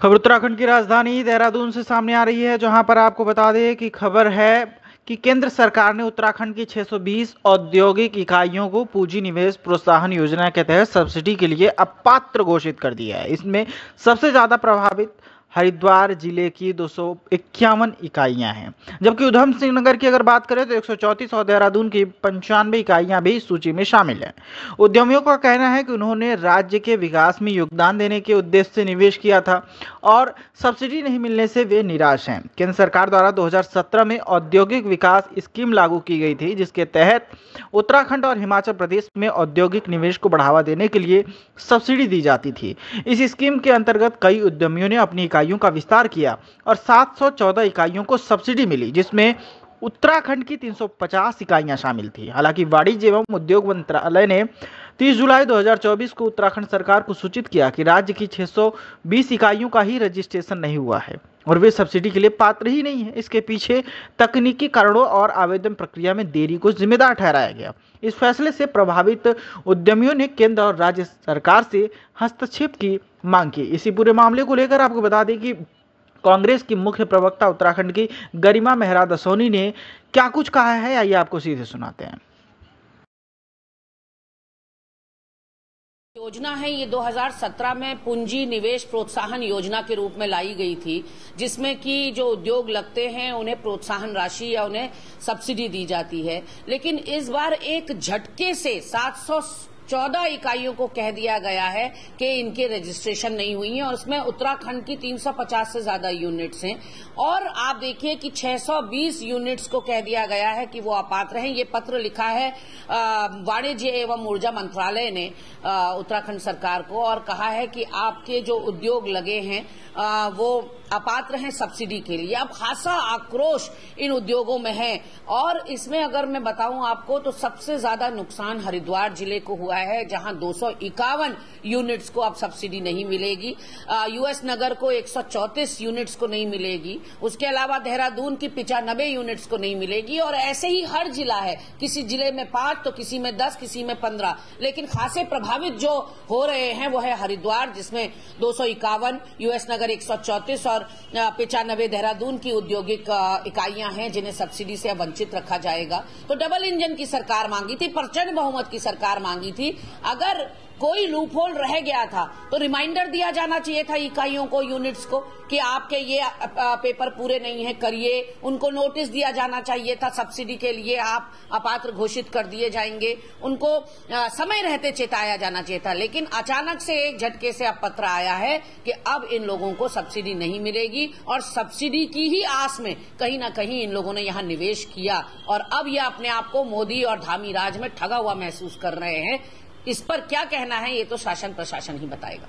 खबर उत्तराखंड की राजधानी देहरादून से सामने आ रही है, जहां पर आपको बता दें कि खबर है कि केंद्र सरकार ने उत्तराखंड की 620 औद्योगिक इकाइयों को पूंजी निवेश प्रोत्साहन योजना के तहत सब्सिडी के लिए अपात्र घोषित कर दिया है। इसमें सबसे ज्यादा प्रभावित हरिद्वार जिले की 251 इकाइयां हैं, जबकि उधम सिंह नगर की अगर बात करें तो 134 और देहरादून की 95 इकाइयां भी इस सूची में शामिल हैं। उद्यमियों का कहना है कि उन्होंने राज्य के विकास में योगदान देने के उद्देश्य से निवेश किया था और सब्सिडी नहीं मिलने से वे निराश हैं। केंद्र सरकार द्वारा 2017 में औद्योगिक विकास स्कीम लागू की गई थी, जिसके तहत उत्तराखंड और हिमाचल प्रदेश में औद्योगिक निवेश को बढ़ावा देने के लिए सब्सिडी दी जाती थी। इस स्कीम के अंतर्गत कई उद्यमियों ने अपनी इकाइयों का विस्तार किया और 714 इकाइयों को सब्सिडी मिली, जिसमें उत्तराखंड की 350 इकाइयां शामिल थी। हालांकि वाणिज्य एवं उद्योग मंत्रालय ने 30 जुलाई 2024 को उत्तराखंड सरकार को सूचित किया कि राज्य की 620 इकाइयों का ही रजिस्ट्रेशन नहीं हुआ है और वे सब्सिडी के लिए पात्र ही नहीं है। इसके पीछे तकनीकी कारणों और आवेदन प्रक्रिया में देरी को जिम्मेदार ठहराया गया। इस फैसले से प्रभावित उद्यमियों ने केंद्र और राज्य सरकार से हस्तक्षेप की मांग की। इसी पूरे मामले को लेकर आपको बता दें कि कांग्रेस की मुख्य प्रवक्ता उत्तराखंड की गरिमा मेहरा दसोनी ने क्या कुछ कहा है, आइए आपको सीधे सुनाते हैं। योजना है ये 2017 में पूंजी निवेश प्रोत्साहन योजना के रूप में लाई गई थी, जिसमें कि जो उद्योग लगते हैं उन्हें प्रोत्साहन राशि या उन्हें सब्सिडी दी जाती है। लेकिन इस बार एक झटके से 714 इकाइयों को कह दिया गया है कि इनके रजिस्ट्रेशन नहीं हुई है और उसमें उत्तराखंड की 350 से ज्यादा यूनिट्स हैं। और आप देखिए कि 620 यूनिट्स को कह दिया गया है कि वो अपात्र हैं। ये पत्र लिखा है वाणिज्य एवं ऊर्जा मंत्रालय ने उत्तराखंड सरकार को और कहा है कि आपके जो उद्योग लगे हैं वो अपात्र हैं सब्सिडी के लिए। अब खासा आक्रोश इन उद्योगों में है और इसमें अगर मैं बताऊं आपको तो सबसे ज्यादा नुकसान हरिद्वार जिले को हुआ है, जहां 251 यूनिट्स को अब सब्सिडी नहीं मिलेगी। यूएस नगर को 134 यूनिट्स को नहीं मिलेगी। उसके अलावा देहरादून की 95 यूनिट्स को नहीं मिलेगी और ऐसे ही हर जिला है, किसी जिले में 5 तो किसी में 10, किसी में 15। लेकिन खासे प्रभावित जो हो रहे हैं वो है हरिद्वार, जिसमें 251, यूएस नगर 134 और 95 देहरादून की औद्योगिक इकाइयां हैं जिन्हें सब्सिडी से वंचित रखा जाएगा। तो डबल इंजन की सरकार मांगी थी, प्रचंड बहुमत की सरकार मांगी थी। अगर कोई लूपहोल रह गया था तो रिमाइंडर दिया जाना चाहिए था इकाइयों को, यूनिट्स को, कि आपके ये पेपर पूरे नहीं है, करिए। उनको नोटिस दिया जाना चाहिए था, सब्सिडी के लिए आप अपात्र घोषित कर दिए जाएंगे। उनको समय रहते चेताया जाना चाहिए था। लेकिन अचानक से एक झटके से अब पत्र आया है कि अब इन लोगों को सब्सिडी नहीं मिलेगी और सब्सिडी की ही आस में कहीं ना कहीं इन लोगों ने यहां निवेश किया और अब ये अपने आप को मोदी और धामी राज में ठगा हुआ महसूस कर रहे हैं। इस पर क्या कहना है ये तो शासन प्रशासन ही बताएगा।